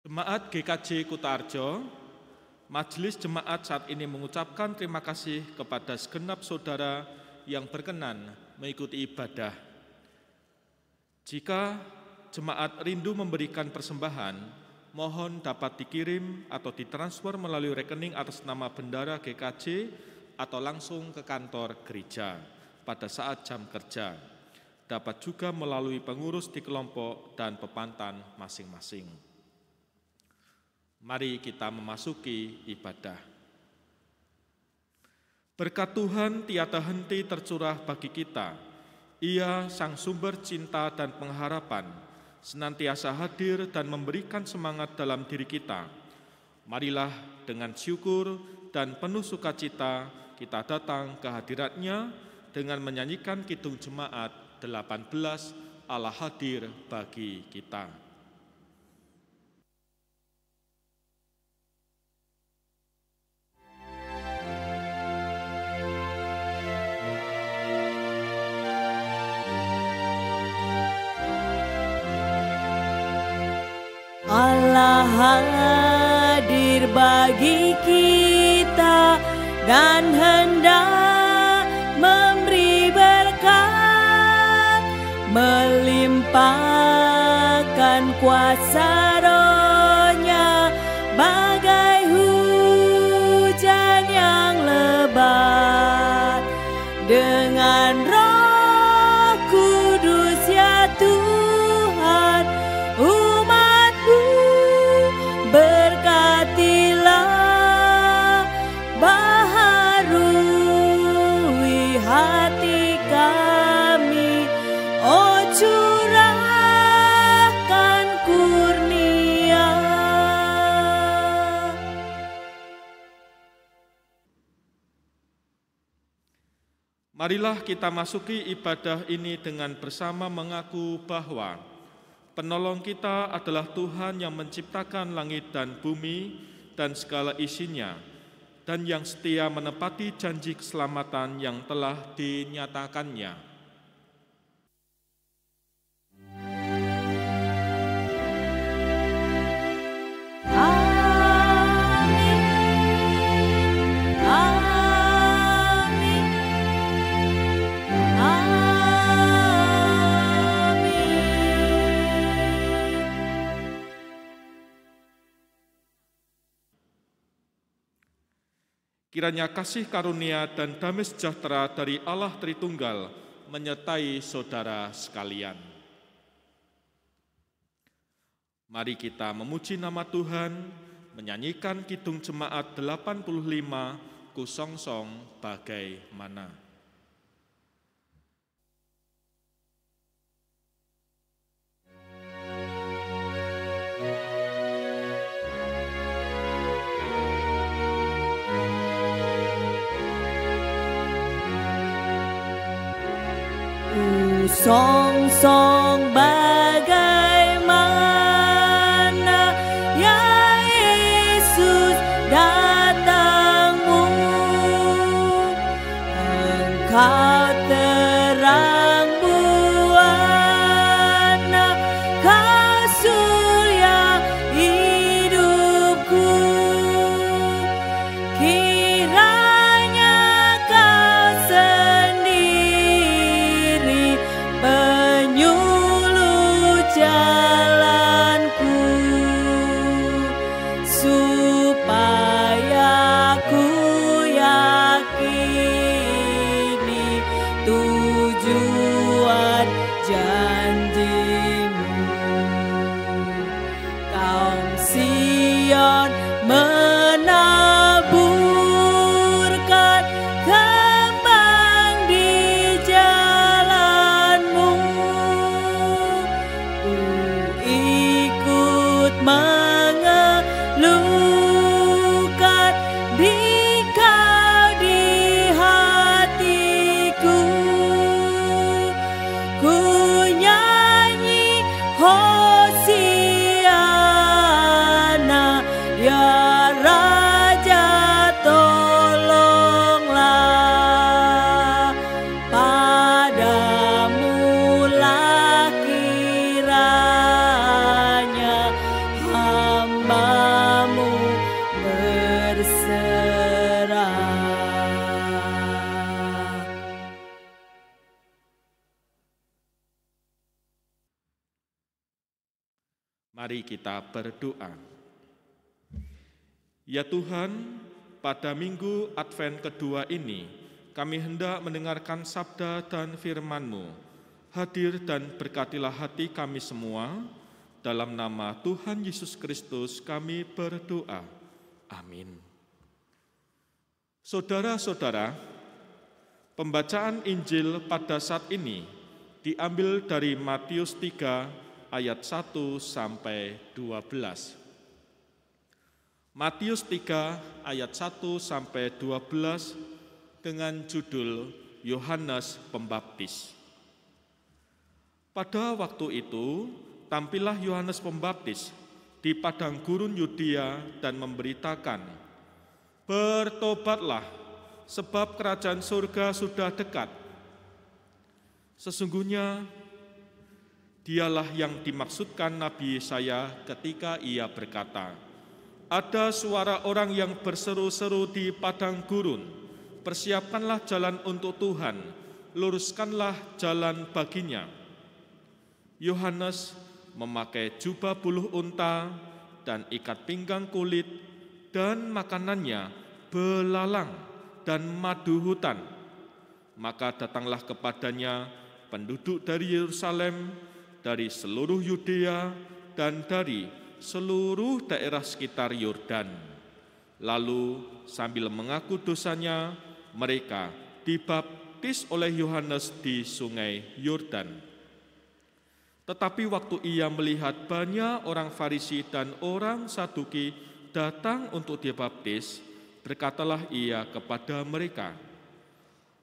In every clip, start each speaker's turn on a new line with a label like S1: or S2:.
S1: Jemaat GKJ Kutarjo, Majelis Jemaat saat ini mengucapkan terima kasih kepada segenap saudara yang berkenan mengikuti ibadah. Jika jemaat rindu memberikan persembahan, mohon dapat dikirim atau ditransfer melalui rekening atas nama bendara GKJ atau langsung ke kantor gereja pada saat jam kerja. Dapat juga melalui pengurus di kelompok dan pepantan masing-masing. Mari kita memasuki ibadah. Berkat Tuhan tiada henti tercurah bagi kita. Ia sang sumber cinta dan pengharapan, senantiasa hadir dan memberikan semangat dalam diri kita. Marilah dengan syukur dan penuh sukacita kita datang ke hadirat-Nya dengan menyanyikan Kidung Jemaat 18, Allah hadir bagi kita.
S2: Allah hadir bagi kita dan hendak memberi berkat, melimpahkan kuasa Roh-Nya bagai hujan yang lebat. Dengan Roh Kudus ya Tuhan, berkatilah, baharui hati kami, oh curahkan kurnia.
S1: Marilah kita masuki ibadah ini dengan bersama mengaku bahwa penolong kita adalah Tuhan yang menciptakan langit dan bumi dan segala isinya, dan yang setia menepati janji keselamatan yang telah dinyatakannya. Kiranya kasih karunia dan damai sejahtera dari Allah Tritunggal menyertai saudara sekalian. Mari kita memuji nama Tuhan, menyanyikan Kidung Jemaat 85, Kusongsong bagaimana.
S2: Song-song bagaimana ya Yesus datangmu, Engkau terang buana, Kau surya hidupku. Kiranya Kau sendiri penyuluh jalanku, supaya ku yakini tujuan janji-Mu. Kaum Sion menaburkan kembang di jalan-Mu, ikut mengeluhkan Dikau di hatiku. Ku nyanyi Hosiana, ya Raja tolonglah, padamu lah kiranya
S1: Mari kita berdoa. Ya Tuhan, pada minggu Advent kedua ini, kami hendak mendengarkan sabda dan firman-Mu. Hadir dan berkatilah hati kami semua. Dalam nama Tuhan Yesus Kristus kami berdoa. Amin. Saudara-saudara, pembacaan Injil pada saat ini diambil dari Matius 3 ayat 1 sampai 12. Matius 3 ayat 1 sampai 12 dengan judul Yohanes Pembaptis. Pada waktu itu, tampillah Yohanes Pembaptis di padang gurun Yudea dan memberitakan, "Bertobatlah, sebab kerajaan surga sudah dekat." Sesungguhnya, dialah yang dimaksudkan Nabi Yesaya ketika ia berkata, "Ada suara orang yang berseru-seru di padang gurun, persiapkanlah jalan untuk Tuhan, luruskanlah jalan baginya." Yohanes memakai jubah buluh unta dan ikat pinggang kulit, dan makanannya belalang dan madu hutan. Maka datanglah kepadanya penduduk dari Yerusalem, dari seluruh Yudea, dan dari seluruh daerah sekitar Yordan. Lalu sambil mengaku dosanya, mereka dibaptis oleh Yohanes di sungai Yordan. Tetapi waktu ia melihat banyak orang Farisi dan orang Saduki datang untuk dibaptis, berkatalah ia kepada mereka,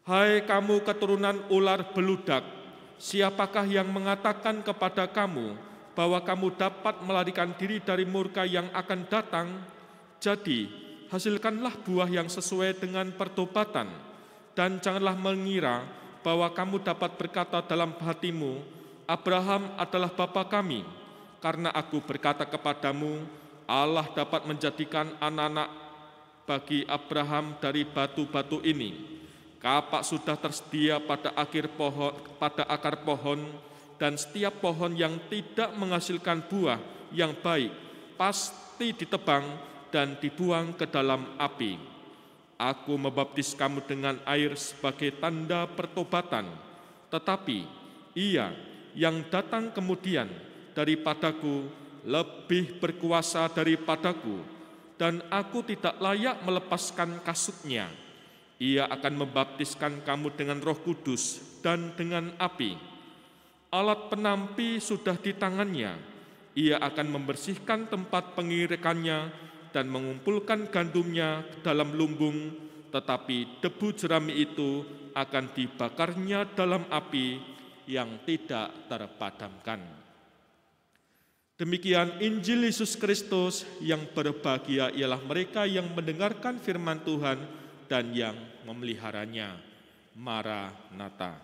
S1: "Hai kamu keturunan ular beludak, siapakah yang mengatakan kepada kamu bahwa kamu dapat melarikan diri dari murka yang akan datang? Jadi, hasilkanlah buah yang sesuai dengan pertobatan, dan janganlah mengira bahwa kamu dapat berkata dalam hatimu, 'Abraham adalah bapa kami,' karena aku berkata kepadamu, Allah dapat menjadikan anak-anak bagi Abraham dari batu-batu ini. Kapak sudah tersedia pada akar pohon, dan setiap pohon yang tidak menghasilkan buah yang baik pasti ditebang dan dibuang ke dalam api. Aku membaptis kamu dengan air sebagai tanda pertobatan, tetapi ia yang datang kemudian daripadaku lebih berkuasa daripadaku, dan aku tidak layak melepaskan kasutnya. Ia akan membaptiskan kamu dengan Roh Kudus dan dengan api. Alat penampi sudah di tangannya. Ia akan membersihkan tempat pengirikannya dan mengumpulkan gandumnya ke dalam lumbung, tetapi debu jerami itu akan dibakarnya dalam api yang tidak terpadamkan." Demikian Injil Yesus Kristus. Yang berbahagia ialah mereka yang mendengarkan firman Tuhan dan yang memeliharanya. Maranatha.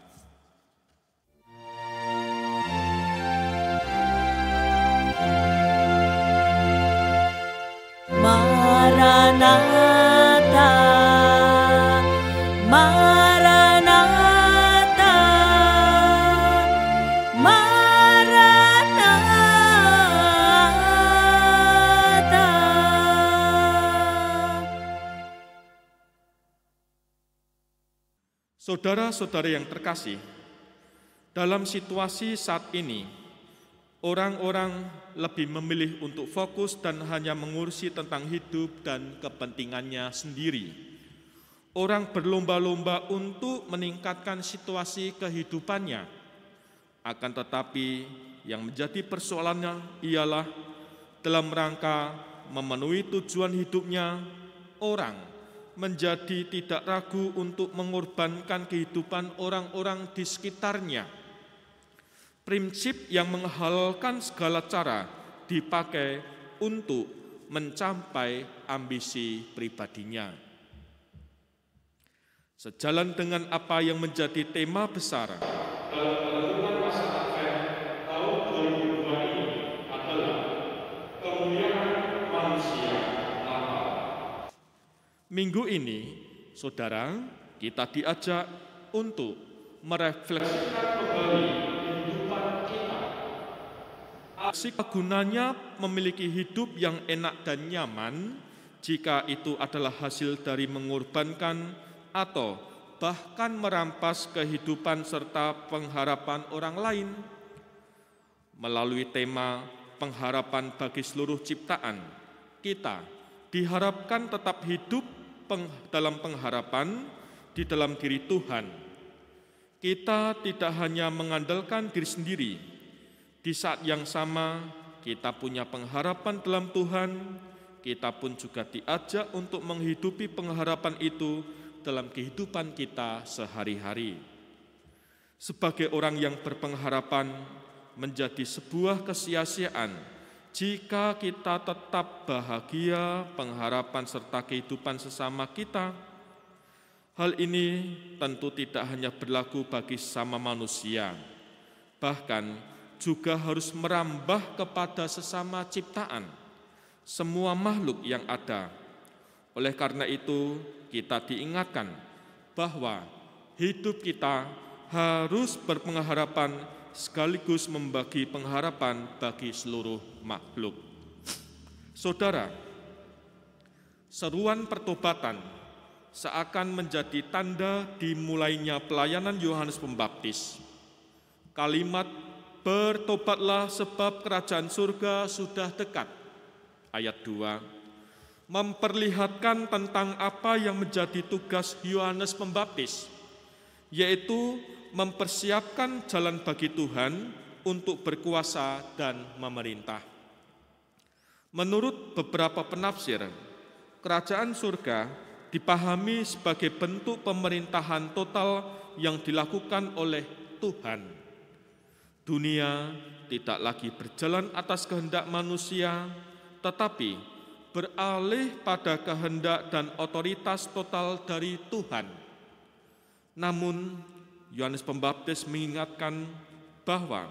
S2: Maranatha, Maranatha, Maranatha.
S1: Saudara-saudara yang terkasih, dalam situasi saat ini, orang-orang lebih memilih untuk fokus dan hanya mengurusi tentang hidup dan kepentingannya sendiri. Orang berlomba-lomba untuk meningkatkan situasi kehidupannya. Akan tetapi yang menjadi persoalannya ialah dalam rangka memenuhi tujuan hidupnya, orang menjadi tidak ragu untuk mengorbankan kehidupan orang-orang di sekitarnya. Prinsip yang menghalalkan segala cara dipakai untuk mencapai ambisi pribadinya. Sejalan dengan apa yang menjadi tema besar dalam renungan masa Advent tahun 2002 ini adalah kemuliaan manusia lama. Minggu ini, saudara, kita diajak untuk merefleksikan kembali gunanya memiliki hidup yang enak dan nyaman jika itu adalah hasil dari mengorbankan atau bahkan merampas kehidupan serta pengharapan orang lain. Melalui tema pengharapan bagi seluruh ciptaan, kita diharapkan tetap hidup dalam pengharapan di dalam diri Tuhan. Kita tidak hanya mengandalkan diri sendiri. Di saat yang sama, kita punya pengharapan dalam Tuhan. Kita pun juga diajak untuk menghidupi pengharapan itu dalam kehidupan kita sehari-hari. Sebagai orang yang berpengharapan, menjadi sebuah kesia-siaan jika kita tetap bahagia, pengharapan serta kehidupan sesama kita. Hal ini tentu tidak hanya berlaku bagi sesama manusia, bahkan juga harus merambah kepada sesama ciptaan, semua makhluk yang ada. Oleh karena itu, kita diingatkan bahwa hidup kita harus berpengharapan sekaligus membagi pengharapan bagi seluruh makhluk. Saudara, seruan pertobatan seakan menjadi tanda dimulainya pelayanan Yohanes Pembaptis. Kalimat "Bertobatlah sebab kerajaan surga sudah dekat" ayat 2 memperlihatkan tentang apa yang menjadi tugas Yohanes Pembaptis, yaitu mempersiapkan jalan bagi Tuhan untuk berkuasa dan memerintah. Menurut beberapa penafsir, kerajaan surga dipahami sebagai bentuk pemerintahan total yang dilakukan oleh Tuhan. Dunia tidak lagi berjalan atas kehendak manusia, tetapi beralih pada kehendak dan otoritas total dari Tuhan. Namun, Yohanes Pembaptis mengingatkan bahwa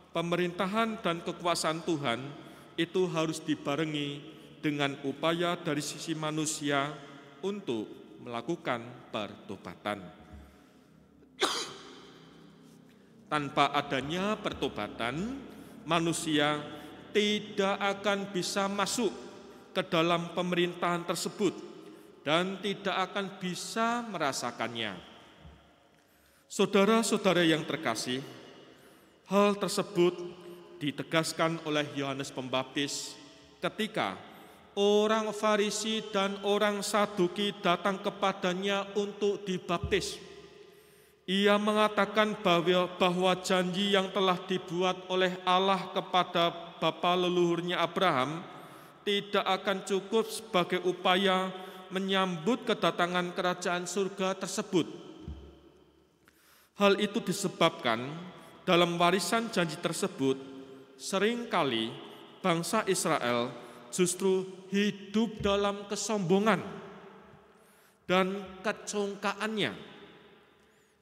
S1: pemerintahan dan kekuasaan Tuhan itu harus dibarengi dengan upaya dari sisi manusia untuk melakukan pertobatan. Tanpa adanya pertobatan, manusia tidak akan bisa masuk ke dalam pemerintahan tersebut dan tidak akan bisa merasakannya. Saudara-saudara yang terkasih, hal tersebut ditegaskan oleh Yohanes Pembaptis ketika orang Farisi dan orang Saduki datang kepadanya untuk dibaptis. Ia mengatakan bahwa janji yang telah dibuat oleh Allah kepada bapa leluhurnya Abraham tidak akan cukup sebagai upaya menyambut kedatangan kerajaan surga tersebut. Hal itu disebabkan dalam warisan janji tersebut, seringkali bangsa Israel justru hidup dalam kesombongan dan kecongkaannya.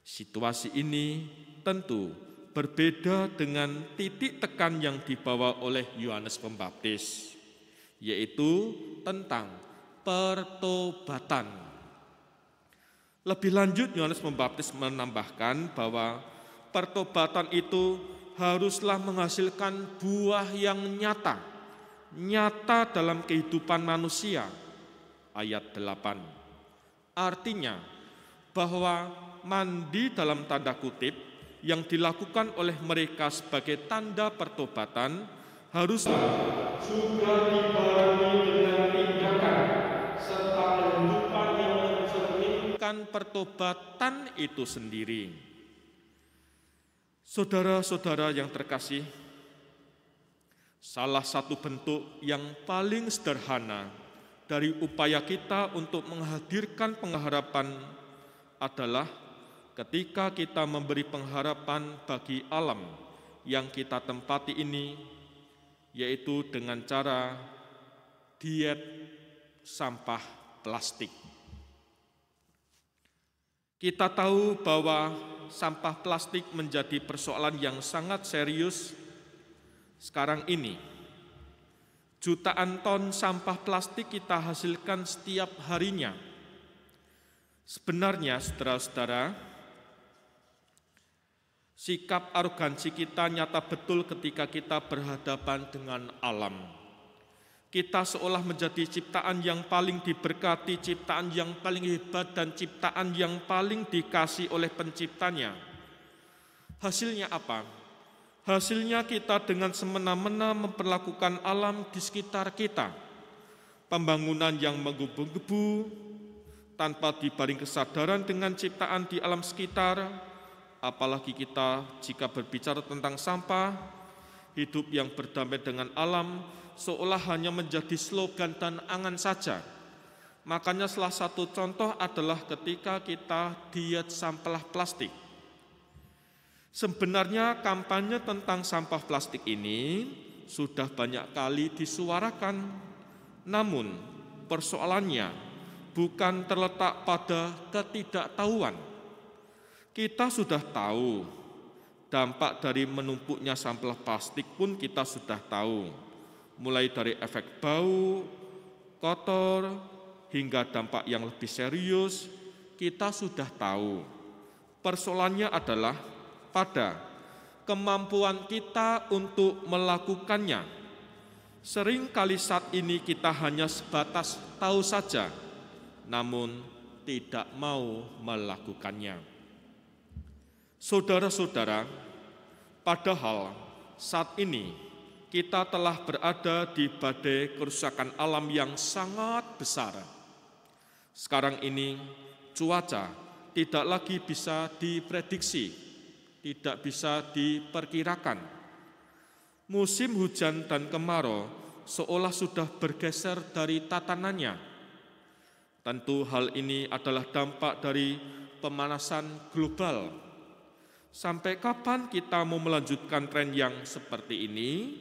S1: Situasi ini tentu berbeda dengan titik tekan yang dibawa oleh Yohanes Pembaptis, yaitu tentang pertobatan. Lebih lanjut, Yohanes Pembaptis menambahkan bahwa pertobatan itu haruslah menghasilkan buah yang nyata dalam kehidupan manusia. Ayat 8. Artinya bahwa mandi dalam tanda kutip yang dilakukan oleh mereka sebagai tanda pertobatan harus juga dibarengi dengan tindakan serta kehidupan yang mencerminkan pertobatan itu sendiri. Saudara-saudara yang terkasih, salah satu bentuk yang paling sederhana dari upaya kita untuk menghadirkan pengharapan adalah ketika kita memberi pengharapan bagi alam yang kita tempati ini, yaitu dengan cara diet sampah plastik. Kita tahu bahwa sampah plastik menjadi persoalan yang sangat serius sekarang ini. Jutaan ton sampah plastik kita hasilkan setiap harinya. Sebenarnya, saudara-saudara, Sikap arogansi kita nyata betul ketika kita berhadapan dengan alam. Kita seolah menjadi ciptaan yang paling diberkati, ciptaan yang paling hebat, dan ciptaan yang paling dikasih oleh penciptanya. Hasilnya apa? Hasilnya kita dengan semena-mena memperlakukan alam di sekitar kita. Pembangunan yang menggebu-gebu, tanpa dibaring kesadaran dengan ciptaan di alam sekitar. Apalagi kita jika berbicara tentang sampah, hidup yang berdamai dengan alam seolah hanya menjadi slogan dan angan saja. Makanya salah satu contoh adalah ketika kita diet sampah plastik. Sebenarnya kampanye tentang sampah plastik ini sudah banyak kali disuarakan. Namun persoalannya bukan terletak pada ketidaktahuan. Kita sudah tahu, dampak dari menumpuknya sampah plastik pun kita sudah tahu. Mulai dari efek bau, kotor, hingga dampak yang lebih serius, kita sudah tahu. Persoalannya adalah pada kemampuan kita untuk melakukannya. Seringkali saat ini kita hanya sebatas tahu saja, namun tidak mau melakukannya. Saudara-saudara, padahal saat ini kita telah berada di badai kerusakan alam yang sangat besar. Sekarang ini cuaca tidak lagi bisa diprediksi, tidak bisa diperkirakan. Musim hujan dan kemarau seolah sudah bergeser dari tatanannya. Tentu hal ini adalah dampak dari pemanasan global. Sampai kapan kita mau melanjutkan tren yang seperti ini?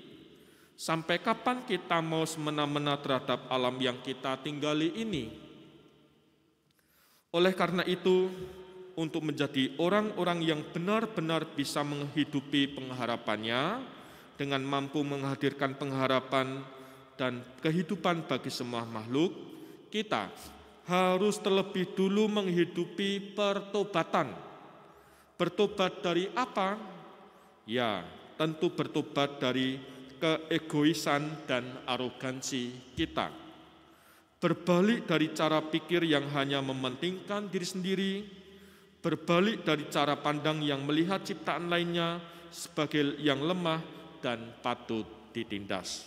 S1: Sampai kapan kita mau semena-mena terhadap alam yang kita tinggali ini? Oleh karena itu, untuk menjadi orang-orang yang benar-benar bisa menghidupi pengharapannya, dengan mampu menghadirkan pengharapan dan kehidupan bagi semua makhluk, kita harus terlebih dulu menghidupi pertobatan. Bertobat dari apa? Ya, tentu bertobat dari keegoisan dan arogansi kita. Berbalik dari cara pikir yang hanya mementingkan diri sendiri, berbalik dari cara pandang yang melihat ciptaan lainnya sebagai yang lemah dan patut ditindas.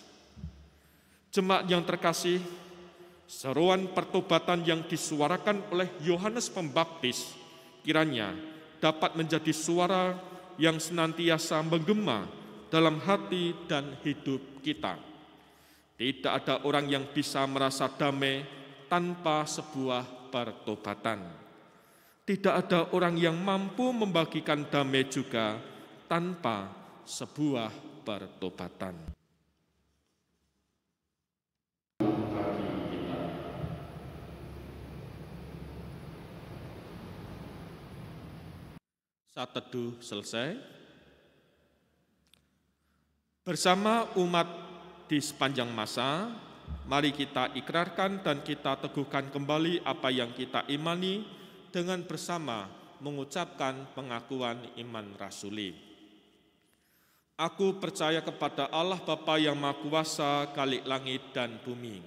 S1: Jemaat yang terkasih, seruan pertobatan yang disuarakan oleh Yohanes Pembaptis kiranya dapat menjadi suara yang senantiasa menggema dalam hati dan hidup kita. Tidak ada orang yang bisa merasa damai tanpa sebuah pertobatan. Tidak ada orang yang mampu membagikan damai juga tanpa sebuah pertobatan. Saat teduh selesai, bersama umat di sepanjang masa, mari kita ikrarkan dan kita teguhkan kembali apa yang kita imani dengan bersama mengucapkan pengakuan iman rasuli. Aku percaya kepada Allah Bapa yang Maha Kuasa, Khalik langit dan bumi,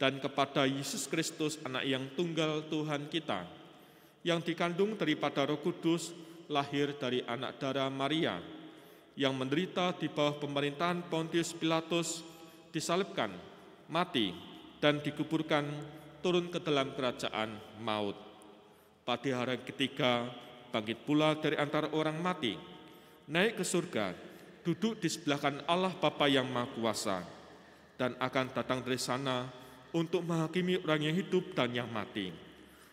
S1: dan kepada Yesus Kristus, Anak yang tunggal Tuhan kita, yang dikandung daripada Roh Kudus, lahir dari anak darah Maria, yang menderita di bawah pemerintahan Pontius Pilatus, disalibkan, mati, dan dikuburkan, turun ke dalam kerajaan maut. Pada hari ketiga, bangkit pula dari antara orang mati, naik ke surga, duduk di sebelah kanan Allah Bapa yang Maha Kuasa, dan akan datang dari sana untuk menghakimi orang yang hidup dan yang mati.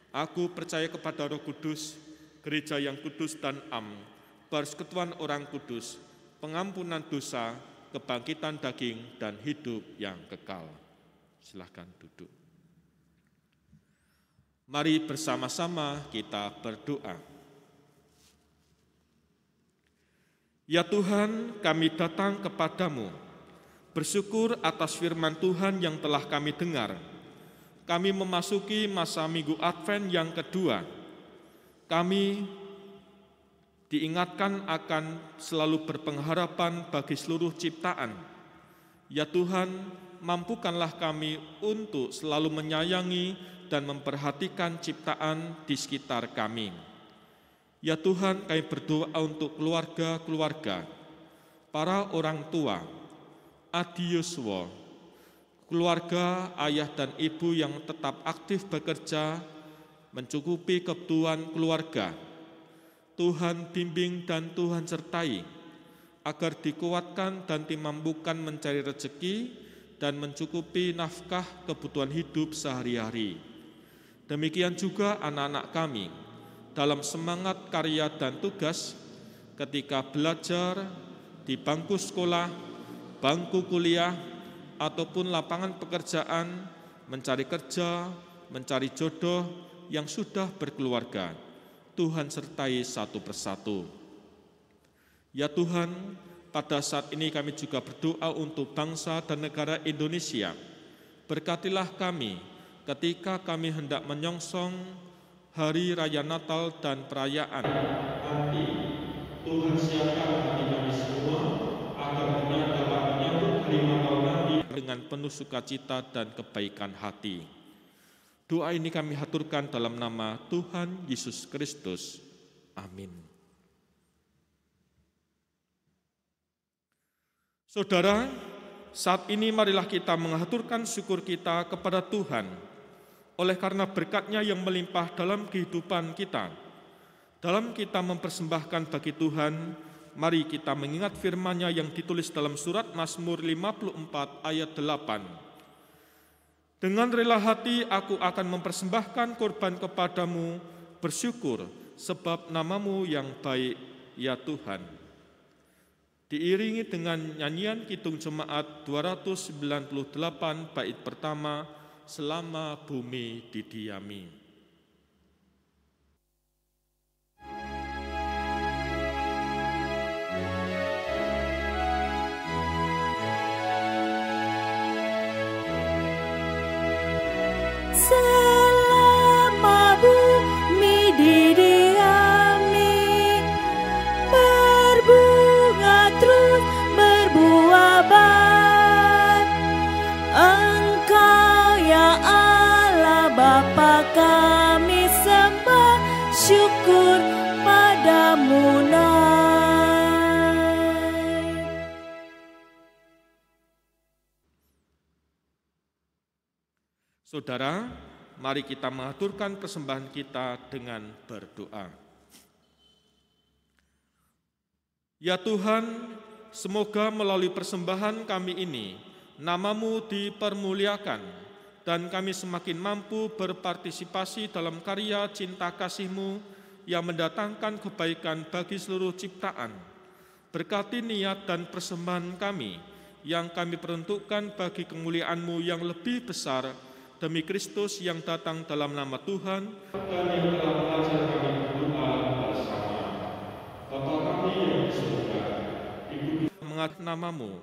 S1: Aku percaya kepada Roh Kudus, gereja yang kudus dan am, persekutuan orang kudus, pengampunan dosa, kebangkitan daging, dan hidup yang kekal. Silakan duduk. Mari bersama-sama kita berdoa. Ya Tuhan, kami datang kepadamu, bersyukur atas firman Tuhan yang telah kami dengar. Kami memasuki masa Minggu Advent yang kedua. Kami diingatkan akan selalu berpengharapan bagi seluruh ciptaan. Ya Tuhan, mampukanlah kami untuk selalu menyayangi dan memperhatikan ciptaan di sekitar kami. Ya Tuhan, kami berdoa untuk keluarga-keluarga, para orang tua, Adi Yuswo, keluarga ayah dan ibu yang tetap aktif bekerja, mencukupi kebutuhan keluarga. Tuhan bimbing dan Tuhan sertai, agar dikuatkan dan dimampukan mencari rezeki dan mencukupi nafkah kebutuhan hidup sehari-hari. Demikian juga anak-anak kami, dalam semangat karya dan tugas ketika belajar di bangku sekolah, bangku kuliah, ataupun lapangan pekerjaan, mencari kerja, mencari jodoh yang sudah berkeluarga. Tuhan sertai satu persatu. Ya Tuhan, pada saat ini kami juga berdoa untuk bangsa dan negara Indonesia. Berkatilah kami ketika kami hendak menyongsong Hari Raya Natal dan perayaan. Nanti Tuhan siapkan hati kami semua agar dengan dapat menyambut hari Natal nanti dengan penuh sukacita dan kebaikan hati. Doa ini kami haturkan dalam nama Tuhan Yesus Kristus. Amin. Saudara, saat ini marilah kita mengaturkan syukur kita kepada Tuhan oleh karena berkat-Nya yang melimpah dalam kehidupan kita. Dalam kita mempersembahkan bagi Tuhan, mari kita mengingat firman-Nya yang ditulis dalam surat Mazmur 54 ayat 8. Dengan rela hati aku akan mempersembahkan korban kepadamu, bersyukur sebab nama-Mu yang baik, ya Tuhan. Diiringi dengan nyanyian Kidung Jemaat 298 bait pertama, Selama Bumi Didiami.
S2: Selama bumi didiami, berbunga terus berbuah baik. Engkau ya Allah Bapa kami sembah, syukur padamu naik.
S1: Saudara, mari kita mengaturkan persembahan kita dengan berdoa. Ya Tuhan, semoga melalui persembahan kami ini, nama-Mu dipermuliakan, dan kami semakin mampu berpartisipasi dalam karya cinta kasih-Mu yang mendatangkan kebaikan bagi seluruh ciptaan. Berkati niat dan persembahan kami, yang kami peruntukkan bagi kemuliaan-Mu yang lebih besar, demi Kristus yang datang dalam nama Tuhan, dan yang telah mengajar kami berdoa bersama. Bapa kami yang di surga, mengat nama-Mu,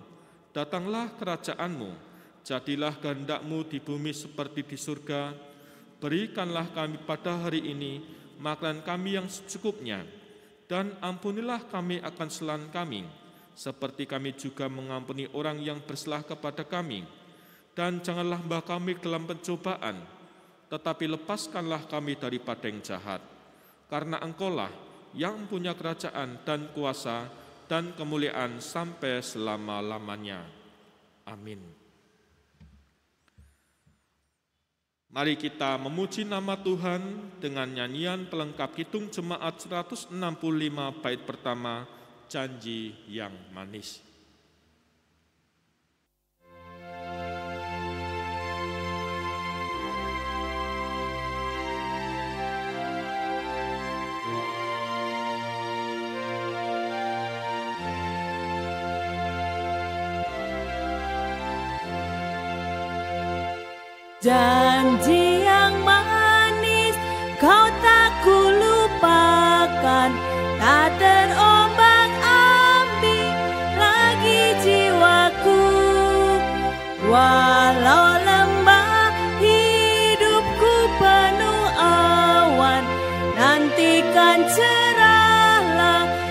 S1: datanglah kerajaan-Mu, jadilah kehendak-Mu di bumi seperti di surga. Berikanlah kami pada hari ini makanan kami yang secukupnya, dan ampunilah kami akan kesalahan kami, seperti kami juga mengampuni orang yang bersalah kepada kami. Dan janganlah membawa kami dalam pencobaan, tetapi lepaskanlah kami daripada yang jahat. Karena Engkau-lah yang punya kerajaan dan kuasa dan kemuliaan sampai selama-lamanya. Amin. Mari kita memuji nama Tuhan dengan nyanyian pelengkap Kidung Jemaat 165 bait pertama, Janji yang Manis.
S2: Janji yang manis kau tak kulupakan, tak terombang-ambing lagi jiwaku. Walau lembah hidupku penuh awan, nantikan cerahlah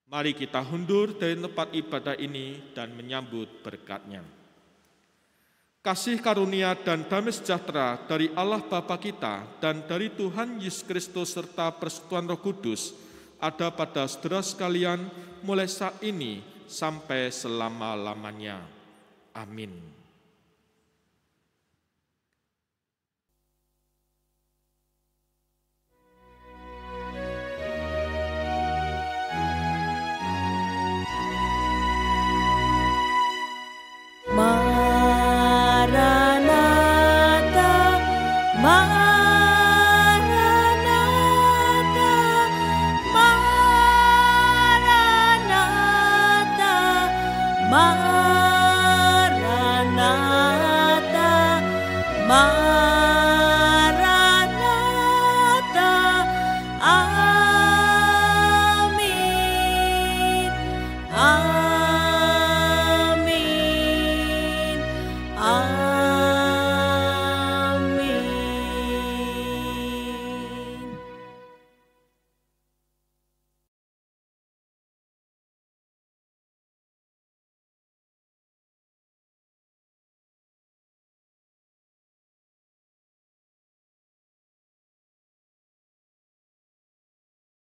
S1: Mari kita hundur dari tempat ibadah ini dan menyambut berkat-Nya. Kasih karunia dan damai sejahtera dari Allah Bapa kita dan dari Tuhan Yesus Kristus serta persekutuan Roh Kudus ada pada saudara sekalian mulai saat ini sampai selama-lamanya. Amin.
S2: Maranatha, Maranatha, Maranatha, Maranatha, Maranatha. Amin, amin, amin.